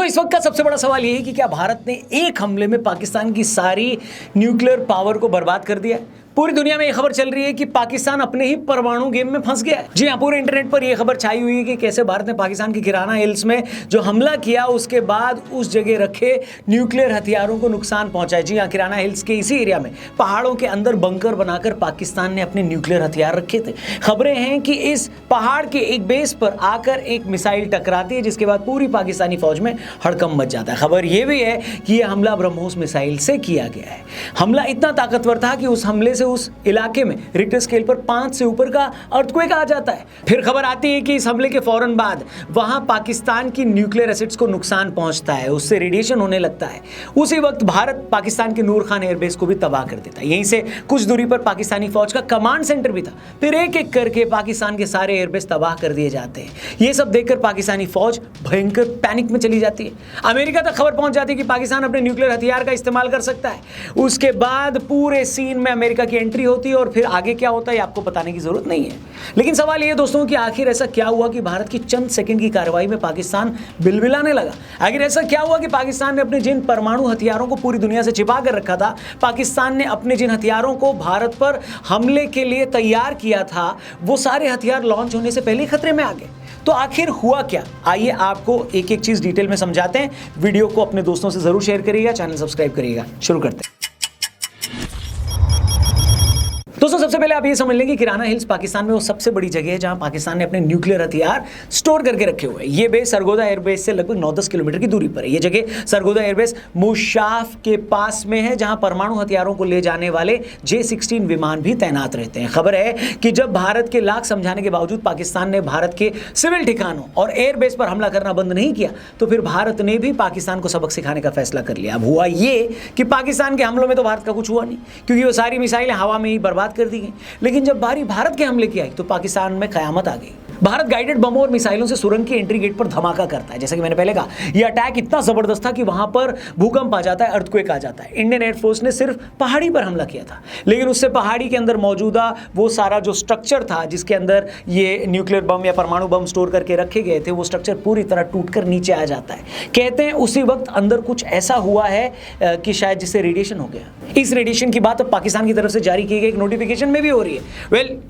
दोस्तों इस वक्त का सबसे बड़ा सवाल यह है कि क्या भारत ने एक हमले में पाकिस्तान की सारी न्यूक्लियर पावर को बर्बाद कर दिया है। पूरी दुनिया में यह खबर चल रही है कि पाकिस्तान अपने ही परमाणु गेम में फंस गया है। जी हां, पूरे इंटरनेट पर यह खबर छाई हुई है कि कैसे भारत ने पाकिस्तान की किराना हिल्स में जो हमला किया उसके बाद उस जगह रखे न्यूक्लियर हथियारों को नुकसान पहुंचा है। जी हां, किराना हिल्स के इसी एरिया में पहाड़ों के अंदर बंकर बनाकर पाकिस्तान ने अपने न्यूक्लियर हथियार रखे थे। खबरें हैं कि इस पहाड़ के एक बेस पर आकर एक मिसाइल टकराती है जिसके बाद पूरी पाकिस्तानी फौज में हड़कंप मच जाता है। खबर यह भी है कि यह हमला ब्रह्मोस मिसाइल से किया गया है। हमला इतना ताकतवर था कि उस हमले से उस इलाके में रिक्टर स्केल पर 5 से ऊपर का अर्थक्वेक आ जाता है। फिर खबर आती है कि इस हमले के फौरन बाद वहां पाकिस्तान की न्यूक्लियर एसेट्स को नुकसान पहुंचता है, उससे रेडिएशन होने लगता है। उसी वक्त भारत पाकिस्तान के नूर खान एयरबेस को भी तबाह कर देता है। यहीं से कुछ दूरी पर पाकिस्तानी फौज का कमांड सेंटर भी था। फिर एक एक करके पाकिस्तान के सारे एयरबेस तबाह कर दिए जाते हैं। यह सब देखकर पाकिस्तानी फौज भयंकर पैनिक में चली जाती है। अमेरिका तक खबर पहुंच जाती है कि पाकिस्तान अपने न्यूक्लियर हथियार का इस्तेमाल कर सकता है। उसके बाद पूरे सीन में अमेरिका की एंट्री होती है और फिर आगे क्या होता है आपको बताने की जरूरत नहीं है। लेकिन सवाल यह दोस्तों कि आखिर ऐसा क्या हुआ कि भारत की चंद सेकंड की कार्रवाई में पाकिस्तान बिलबिलाने लगा। आखिर ऐसा क्या हुआ कि पाकिस्तान ने अपने जिन परमाणु हथियारों को पूरी दुनिया से छिपा कर रखा था, पाकिस्तान ने अपने जिन हथियारों को भारत पर हमले के लिए तैयार किया था, वो सारे हथियार लॉन्च होने से पहले ही खतरे में आ गए। तो आखिर हुआ क्या, आइए आपको एक एक चीज डिटेल में समझाते हैं। वीडियो को अपने दोस्तों से जरूर शेयर करिएगा, चैनल सब्सक्राइब करिएगा। शुरू करते हैं। दोस्तों सबसे पहले आप ये समझ लें कि किराना हिल्स पाकिस्तान में वो सबसे बड़ी जगह है जहां पाकिस्तान ने अपने न्यूक्लियर हथियार स्टोर करके रखे हुए हैं। ये बेस सरगोदा एयरबेस से लगभग 9-10 किलोमीटर की दूरी पर है। ये जगह सरगोदा एयरबेस मुशाफ के पास में है जहां परमाणु हथियारों को ले जाने वाले J-16 विमान भी तैनात रहते हैं। खबर है कि जब भारत के लाख समझाने के बावजूद पाकिस्तान ने भारत के सिविल ठिकानों और एयरबेस पर हमला करना बंद नहीं किया तो फिर भारत ने भी पाकिस्तान को सबक सिखाने का फैसला कर लिया। अब हुआ ये कि पाकिस्तान के हमलों में तो भारत का कुछ हुआ नहीं, क्योंकि वो सारी मिसाइलें हवा में ही बर्बाद कर दी गई। लेकिन जब बारी भारत के हमले की आई तो पाकिस्तान में कयामत आ गई। भारत गाइडेड बमों और मिसाइलों से सुरंग की एंट्री गेट पर धमाका करता है। जैसा कि मैंने पहले कहा, यह अटैक इतना जबरदस्त था कि वहां पर भूकंप आ जाता है, अर्थक्वेक आ जाता है। इंडियन एयरफोर्स ने सिर्फ पहाड़ी पर हमला किया था, लेकिन उससे पहाड़ी के अंदर मौजूदा वो सारा जो स्ट्रक्चर था जिसके अंदर ये न्यूक्लियर बम या परमाणु बम स्टोर करके रखे गए थे, वो स्ट्रक्चर पूरी तरह टूटकर नीचे आ जाता है। कहते हैं उसी वक्त अंदर कुछ ऐसा हुआ है कि शायद जिससे रेडिएशन हो गया। इस रेडिएशन की बात अब पाकिस्तान की तरफ से जारी की गई एक नोटिफिकेशन में भी हो रही है।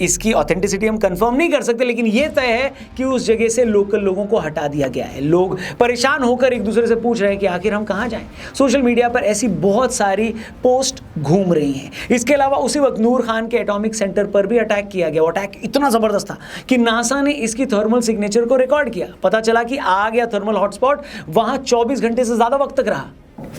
इसकी ऑथेंटिसिटी हम कंफर्म नहीं कर सकते, लेकिन यह तय है कि उस जगह से लोकल लोगों को हटा दिया गया है। लोग परेशान होकर एक दूसरे से पूछ रहे हैं कि आखिर हम कहां जाएं। सोशल मीडिया पर ऐसी बहुत सारी पोस्ट घूम रही हैं। इसके अलावा उसी वक्त नूर खान के एटॉमिक सेंटर पर भी अटैक किया गया। वो अटैक इतना जबरदस्त था कि नासा ने इसकी थर्मल सिग्नेचर को रिकॉर्ड किया। पता चला कि आग या थर्मल हॉटस्पॉट वहां 24 घंटे से ज्यादा वक्त तक रहा।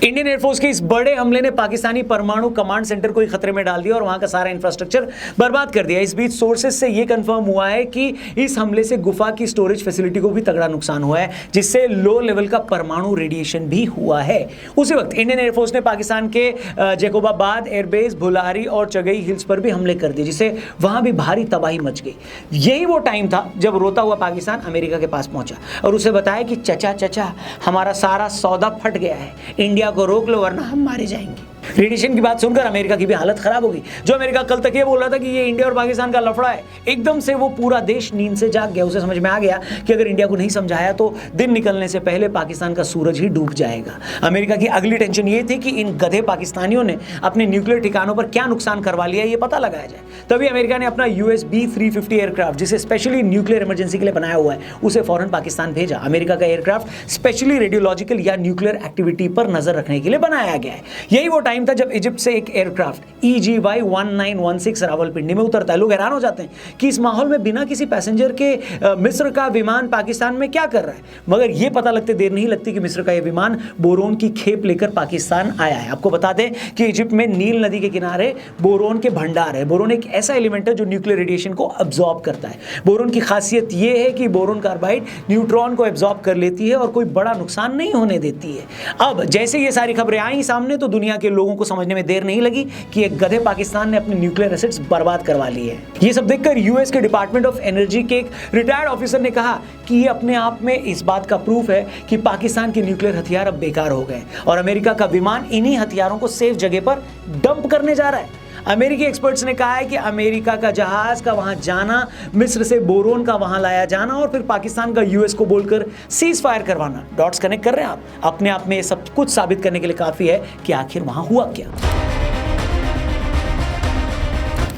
इंडियन एयरफोर्स के इस बड़े हमले ने पाकिस्तानी परमाणु कमांड सेंटर को ही खतरे में डाल दिया और वहां का सारा इंफ्रास्ट्रक्चर बर्बाद कर दिया। इस बीच सोर्सेस से यह कंफर्म हुआ है कि इस हमले से गुफा की स्टोरेज फैसिलिटी को भी तगड़ा नुकसान हुआ है, जिससे लो लेवल का परमाणु रेडिएशन भी हुआ है। उसी वक्त इंडियन एयरफोर्स ने पाकिस्तान के जैकोबाबाद एयरबेस, भुलारी और चगई हिल्स पर भी हमले कर दिए, जिससे वहां भी भारी तबाही मच गई। यही वो टाइम था जब रोता हुआ पाकिस्तान अमेरिका के पास पहुंचा और उसे बताया कि चचा हमारा सारा सौदा फट गया है, इंडिया को रोक लो वरना हम मारे जाएंगे। रेडिएशन की बात सुनकर अमेरिका की भी हालत खराब होगी। जो अमेरिका कल तक ये बोल रहा था कि ये इंडिया और पाकिस्तान का लफड़ा है, एकदम से वो पूरा देश नींद से जाग गया। उसे समझ में आ गया कि अगर इंडिया को नहीं समझाया तो दिन निकलने से पहले पाकिस्तान का सूरज ही डूब जाएगा। अमेरिका की अगली टेंशन ये थी कि इन गधे पाकिस्तानियों ने अपने न्यूक्लियर ठिकानों पर क्या नुकसान करवा लिया, ये पता लगाया जाए। तभी अमेरिका ने अपना USB-350 एयरक्राफ्ट, जिसे स्पेशली न्यूक्लियर इमरजेंसी के लिए बनाया हुआ है, उसे फौरन पाकिस्तान भेजा। अमेरिका का एयरक्राफ्ट स्पेशली रेडियोलॉजिकल या न्यूक्लियर एक्टिविटी पर नजर रखने के लिए बनाया गया है। यही वो टाइम था जब इजिप्ट से एक एयरक्राफ्ट EGY-1916 रावलपिंडी में उतरता है। लोग हैरान हो जाते हैं कि इस माहौल में बिना किसी पैसेंजर के मिस्र का विमान पाकिस्तान में क्या कर रहा है, मगर यह पता लगते देर नहीं लगती कि मिस्र का यह विमान बोरोन की खेप लेकर पाकिस्तान आया है। आपको बता दें कि इजिप्ट में नील नदी के किनारे बोरोन के भंडार है। बोरोन एक ऐसा एलिमेंट है जो न्यूक्लियर रेडिएशन को अब्सॉर्ब करता है। बोरोन की खासियत यह है कि बोरोन कार्बाइड न्यूट्रॉन को अब्सॉर्ब कर लेती है और कोई बड़ा नुकसान नहीं होने देती है। अब जैसे ये सारी खबरें आई सामने तो दुनिया के लोगों को समझने में देर नहीं लगी कि एक गधे पाकिस्तान ने अपने न्यूक्लियर एसेट्स बर्बाद करवा लिए हैं। ये सब देखकर यूएस के डिपार्टमेंट ऑफ एनर्जी के एक रिटायर्ड ऑफिसर ने कहा कि ये अपने आप में इस बात का प्रूफ है कि पाकिस्तान के न्यूक्लियर हथियार अब बेकार हो गए और अमेरिका का विमान इन्हीं हथियारों को सेफ जगह पर डंप करने जा रहा है। अमेरिकी एक्सपर्ट्स ने कहा है कि अमेरिका का जहाज का वहां जाना, मिस्र से बोरोन का वहां लाया जाना और फिर पाकिस्तान का यूएस को बोलकर सीज फायर करवाना, डॉट्स कनेक्ट कर रहे हैं आप, अपने आप में ये सब कुछ साबित करने के लिए काफी है कि आखिर वहां हुआ क्या।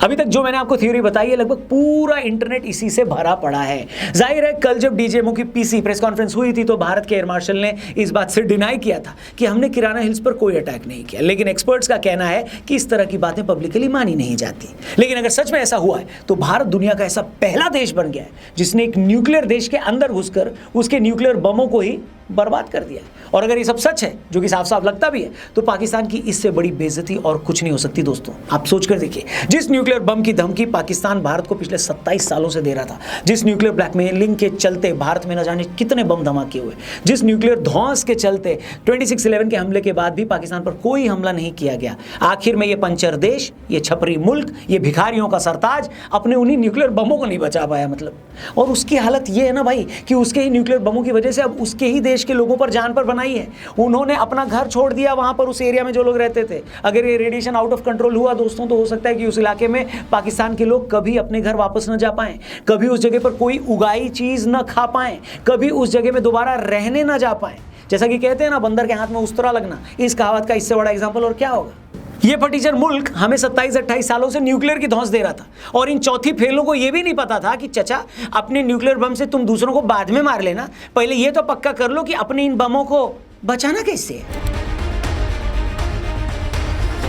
अभी तक जो मैंने आपको थ्योरी बताई है, लगभग पूरा इंटरनेट इसी से भरा पड़ा है। जाहिर है कल जब डीजीएमओ की पीसी प्रेस कॉन्फ्रेंस हुई थी तो भारत के एयर मार्शल ने इस बात से डिनाई किया था कि हमने किराना हिल्स पर कोई अटैक नहीं किया, लेकिन एक्सपर्ट्स का कहना है कि इस तरह की बातें पब्लिकली मानी नहीं जाती। लेकिन अगर सच में ऐसा हुआ है तो भारत दुनिया का ऐसा पहला देश बन गया है जिसने एक न्यूक्लियर देश के अंदर घुसकर उसके न्यूक्लियर बमों को ही बर्बाद कर दिया है। और अगर ये सब सच है, जो कि साफ साफ लगता भी है, तो पाकिस्तान की इससे बड़ी बेइज्जती और कुछ नहीं हो सकती। दोस्तों आप सोच कर देखिए, जिस न्यूक्लियर बम की धमकी पाकिस्तान भारत को पिछले 27 सालों से दे रहा था, जिस न्यूक्लियर ब्लैकमेलिंग के चलते भारत में न जाने कितने बम धमाके हुए, जिस न्यूक्लियर ध्वंस के चलते 26/11 के हमले के बाद भी पाकिस्तान पर कोई हमला नहीं किया गया, आखिर में ये पंचर देश, ये छपरी मुल्क, ये भिखारियों का सरताज अपने उन्हीं न्यूक्लियर बमों को नहीं बचा पाया मतलब। और उसकी हालत ये है ना भाई कि उसके ही न्यूक्लियर बमों की वजह से अब उसके ही देश के लोगों पर जान पर बनाई है। उन्होंने अपना घर छोड़ दिया वहां पर, उस एरिया में जो लोग रहते थे। अगर ये रेडिएशन आउट ऑफ कंट्रोल हुआ दोस्तों, तो हो सकता है कि उस इलाके में पाकिस्तान के लोग कभी अपने घर वापस न जा पाएं, कभी उस जगह पर कोई उगाई चीज न खा पाएं, कभी उस जगह में दोबारा रहने न जा पाएं। जैसा कि कहते हैं ना, बंदर के हाथ में उस्तरा लगना, इस कहावत का इससे बड़ा एग्जाम्पल और क्या होगा। ये फटीचर मुल्क हमें 27-28 सालों से न्यूक्लियर की धौंस दे रहा था और इन चौथी फेलों को यह भी नहीं पता था कि चचा अपने न्यूक्लियर बम से तुम दूसरों को बाद में मार लेना, पहले ये तो पक्का कर लो कि अपने इन बमों को बचाना कैसे है।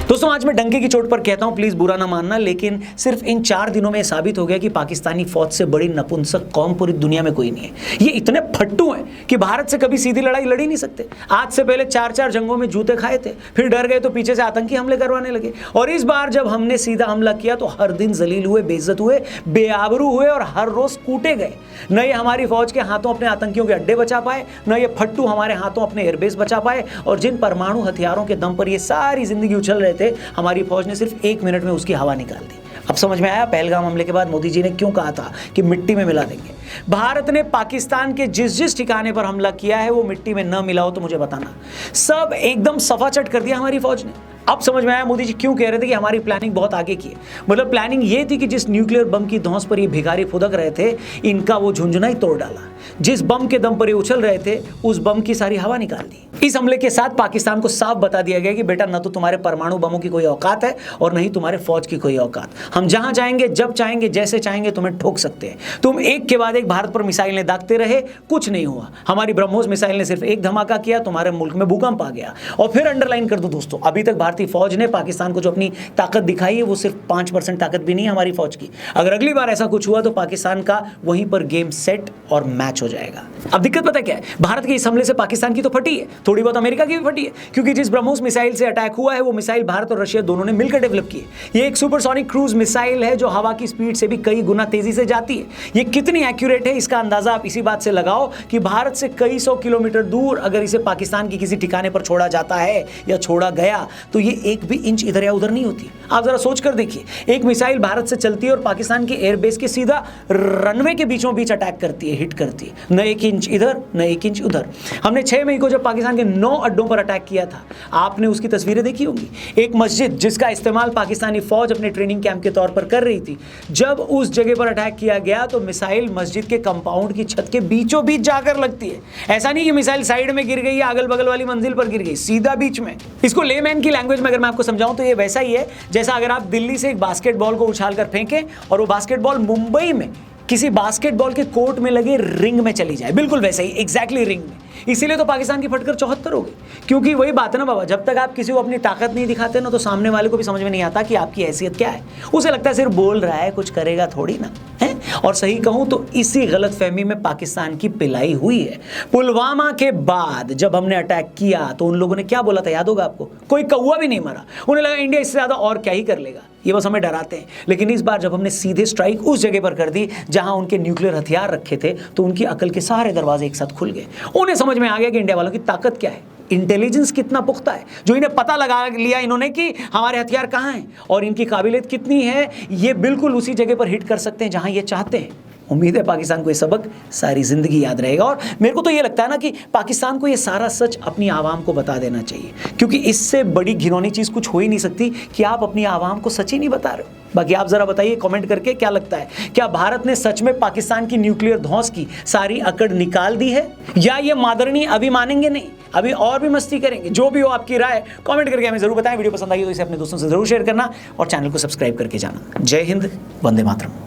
दोस्तों आज मैं डंके की चोट पर कहता हूं, प्लीज बुरा ना मानना, लेकिन सिर्फ इन 4 दिनों में साबित हो गया कि पाकिस्तानी फौज से बड़ी नपुंसक कौम पूरी दुनिया में कोई नहीं है। ये इतने फट्टू हैं कि भारत से कभी सीधी लड़ाई लड़ ही नहीं सकते। आज से पहले 4-4 जंगों में जूते खाए थे, फिर डर गए तो पीछे से आतंकी हमले करवाने लगे, और इस बार जब हमने सीधा हमला किया तो हर दिन जलील हुए, बेइज्जत हुए, बेआबरू हुए और हर रोज कूटे गए। न ये हमारी फौज के हाथों अपने आतंकियों के अड्डे बचा पाए, न ये फट्टू हमारे हाथों अपने एयरबेस बचा पाए, और जिन परमाणु हथियारों के दम पर ये सारी जिंदगी उछल रहे थे, हमारी फौज ने सिर्फ 1 मिनट में उसकी हवा निकाल दी। अब समझ में आया पहलगाम हमले के बाद मोदी जी ने क्यों कहा था कि मिट्टी में मिला देंगे। भारत ने पाकिस्तान के जिस ठिकाने पर हमला किया है वो मिट्टी में न मिला हो तो मुझे बताना। सब एकदम सफाचट कर दिया हमारी फौज ने। अब समझ में आया मोदी जी क्यों कह रहे थे कि हमारी प्लानिंग बहुत आगे की है। मतलब प्लानिंग ये थी कि जिस न्यूक्लियर बम की धौंस पर ये भिखारी फुदक रहे थे, इनका वो झुंझुना ही तोड़ डाला। जिस बम के दम पर ये उछल रहे थे, उस बम की सारी हवा निकाल दी। इस हमले के साथ पाकिस्तान को साफ बता दिया गया कि बेटा न तो तुम्हारे परमाणु बमों की कोई औकात है और न ही तुम्हारे फौज की कोई औकात। हम जहां चाहेंगे, जब चाहेंगे, जैसे चाहेंगे तुम्हें ठोक सकते हैं। तुम एक के बाद एक भारत पर मिसाइलें दागते रहे, कुछ नहीं हुआ। हमारी ब्रह्मोस मिसाइल ने सिर्फ एक धमाका किया, तुम्हारे मुल्क में भूकंप आ गया। और फिर अंडरलाइन कर दो दोस्तों, अभी तक भारतीय फौज ने पाकिस्तान को जो अपनी ताकत दिखाई है वो सिर्फ 5% ताकत भी नहीं है हमारी फौज की। अगर अगली बार ऐसा कुछ हुआ तो पाकिस्तान का वहीं पर गेम सेट और मैच हो जाएगा। अब दिक्कत पता क्या है, भारत के इस हमले से पाकिस्तान की तो फटी है, थोड़ी बहुत अमेरिका की भी फटी है, क्योंकि जिस ब्रह्मोस मिसाइल से अटैक हुआ है वो मिसाइल भारत और रशिया दोनों ने मिलकर डेवलप की है। ये एक सुपरसोनिक क्रूज मिसाइल है जो हवा की स्पीड से भी कई गुना तेजी से जाती है। ये कितनी एक्यूरेट है इसका अंदाजा आप इसी बात से लगाओ कि भारत से कई 100 किलोमीटर दूर अगर इसे पाकिस्तान की किसी ठिकाने पर छोड़ा जाता है या छोड़ा गया तो ये एक भी इंच इधर या उधर नहीं होती। आप जरा सोच कर देखिए, एक मिसाइल भारत से चलती है और पाकिस्तान के एयरबेस के सीधा रनवे के बीचों बीच अटैक करती है, हिट करती है, न 1 इंच इधर न 1 इंच उधर। हमने 6 मई को जब पाकिस्तान के 9 अड्डों पर अटैक किया था, आपने उसकी तस्वीरें देखी होंगी। एक मस्जिद जिसका इस्तेमाल पाकिस्तानी फौज अपने ट्रेनिंग कैंप के तौर पर कर रही थी, जब उस जगह पर अटैक किया गया तो मिसाइल मस्जिद के कंपाउंड की छत के बीचों बीच जाकर लगती है। ऐसा नहीं कि मिसाइल साइड में गिर गई या अगल बगल वाली मंजिल पर गिर गई, सीधा बीच में। इसको लेमैन की लैंग्वेज में अगर मैं आपको समझाऊं तो ये वैसा ही है जैसा अगर आप दिल्ली से एक बास्केटबॉल को उछालकर फेंकें और वो बास्केटबॉल मुंबई में किसी बास्केटबॉल के कोर्ट में लगे रिंग में चली जाए, बिल्कुल वैसे ही, एग्जैक्टली रिंग में। इसीलिए तो पाकिस्तान की फटकर 74 हो गई, क्योंकि वही बात है ना बाबा, जब तक आप किसी को अपनी ताकत नहीं दिखाते ना तो सामने वाले को भी समझ में नहीं आता कि आपकी हैसियत क्या है। उसे लगता है सिर्फ बोल रहा है, कुछ करेगा थोड़ी ना है। और सही कहूं तो इसी गलतफहमी में पाकिस्तान की पिलाई हुई है। पुलवामा के बाद जब हमने अटैक किया तो उन लोगों ने क्या बोला था, याद होगा आपको? कोई कौवा भी नहीं मरा। उन्हें लगा इंडिया इससे ज्यादा और क्या ही कर लेगा, ये बस हमें डराते हैं। लेकिन इस बार जब हमने सीधे स्ट्राइक उस जगह पर कर दी जहां उनके न्यूक्लियर हथियार रखे थे, तो उनकी अकल के सारे दरवाजे एक साथ खुल गए। उन्हें समझ में आ गया कि इंडिया वालों की ताकत क्या है, इंटेलिजेंस कितना पुख्ता है, जो इन्हें पता लगा लिया इन्होंने कि हमारे हथियार कहाँ हैं और इनकी काबिलियत कितनी है। ये बिल्कुल उसी जगह पर हिट कर सकते हैं जहां ये चाहते हैं। उम्मीद है पाकिस्तान को ये सबक सारी ज़िंदगी याद रहेगा। और मेरे को तो ये लगता है ना कि पाकिस्तान को ये सारा सच अपनी आवाम को बता देना चाहिए, क्योंकि इससे बड़ी घिनौनी चीज़ कुछ हो ही नहीं सकती कि आप अपनी आवाम को सच ही नहीं बता रहे हो। बाकी आप ज़रा बताइए कमेंट करके, क्या लगता है, क्या भारत ने सच में पाकिस्तान की न्यूक्लियर धौंस की सारी अकड़ निकाल दी है, या ये मादरनी अभी मानेंगे नहीं, अभी और भी मस्ती करेंगे? जो भी हो आपकी राय कमेंट करके हमें ज़रूर बताएं। वीडियो पसंद आई तो इसे अपने दोस्तों से ज़रूर शेयर करना और चैनल को सब्सक्राइब करके जाना। जय हिंद, वंदे मातरम।